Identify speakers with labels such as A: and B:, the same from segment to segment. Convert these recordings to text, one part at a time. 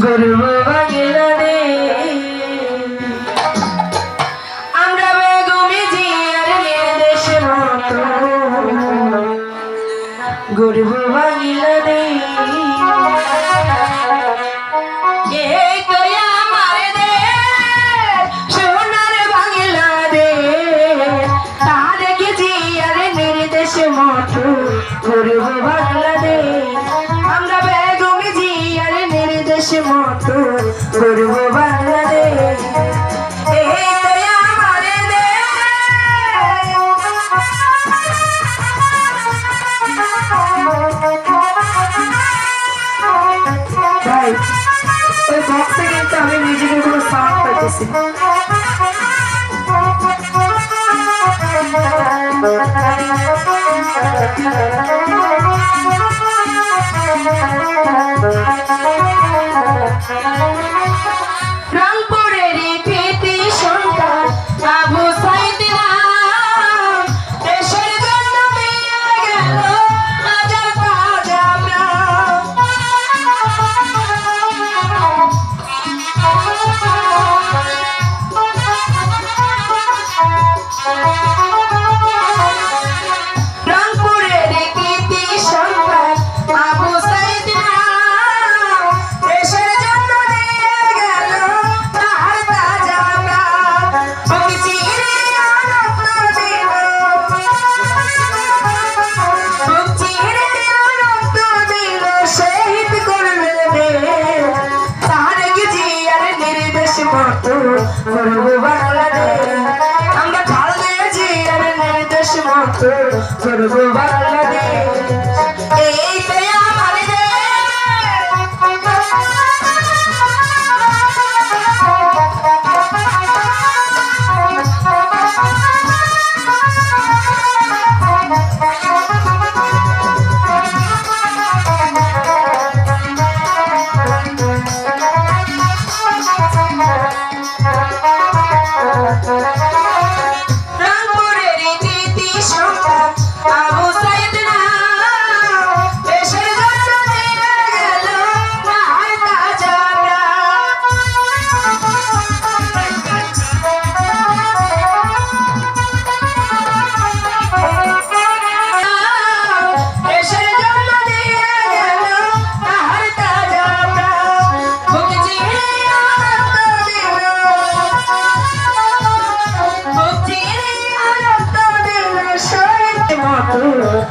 A: গর্ব বাংলাদেশ আমরা বেগমে জিয়ার নির্দেশ মতো গর্ব বাংলাদেশ এই তো আমার দেশ সোনার বাংলাদেশ তারেক জিয়ার নির্দেশ মতো গর্ব বাংলাদেশ আমরা বেগমে জিয়ার নির্দেশ মতো গর্ব বাংলাদেশ এই তো আমার দেশ ওই বক্সে কিন্তু আমি মিউজিকের কোনো সাউন্ড পাইতেছি রংপুরের কৃতি সন্তান আবু সাইদ নাম দেশের জন্য দিয়ে গেল হাজার তাজা প্রাণ রংপুরের কৃতি সন্তান আবু সাইদ নাম দেশের জন্য দিয়ে গেল তার তাজা প্রাণ ওকে চিরে আনন্দ দিল বুক চিরে আনন্দ দিল শহীদ করলে দেশ তারেক জিয়ার নির্দেশ মতো গর্ব বাংলাদেশ আমরা খালেদা জিয়ার নির্দেশ মতো গর্ব বাংলাদেশ এই তো আমার রংপুরের কৃতি সন্তান আবু সাইদ নাম দেশের জন্য দিয়ে গেল তার তাজা দেশের জন্য দিয়ে গেল তার তাজা বুক চিরে আনন্দ দিল বুক চিরে আনন্দ দিল শহীদ মতো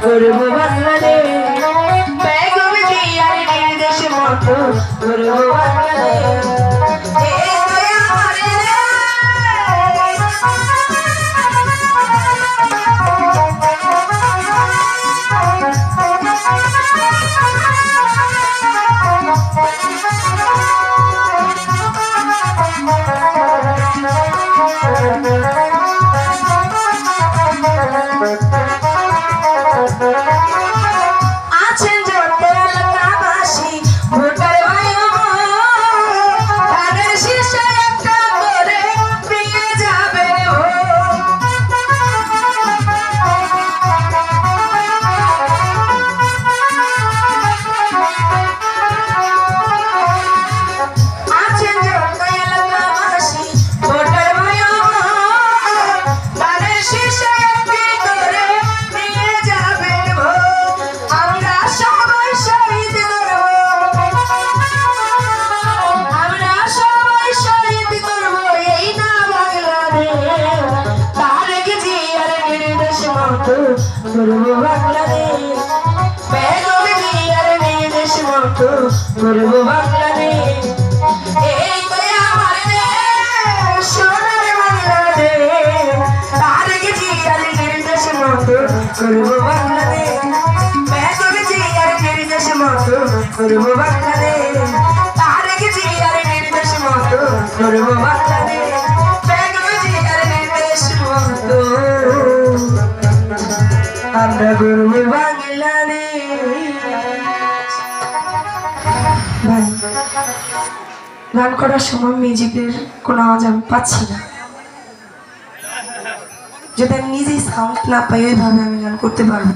A: গর্ব বাংলাদেশ বেগম জিয়ার নির্দেশ মতো গর্ব বাংলাদেশ এই তো আমার আছেন যত এলাকাবাসী ভোটার ভাই তাদের শীর্ষে একটা করে দিয়ে যাবে আছেন যত এলাকাবাসী ভোটার ভাই তাদের শীর্ষে একটি করে দিয়ে যাবে আমরা সবাই শহীদ করব আমরা সবাই শহীদ করব এই না বাংলাদেশ তারেক জিয়ার নির্দেশ মতো করব বাংলাদেশ বেগম জিয়ার নির্দেশ মতো করব বাংলাদেশ এই তো আমার দেশ সোনার বাংলাদেশ তারেক জিয়ার নির্দেশ মতো করব বাংলাদেশ বেগম জিয়ার নির্দেশ মতো করব বাংলাদেশ তারেক জিয়ার নির্দেশ মতো করব বাংলাদেশ বেগম জিয়ার নির্দেশ মতো আমরা করব বাংলাদেশ ভাই গান করার সময় মিউজিকের কোনো আওয়াজ আমি পাচ্ছি না যদি আমি নিজেই সাউন্ড না পাই ওইভাবে আমি গান করতে পারবো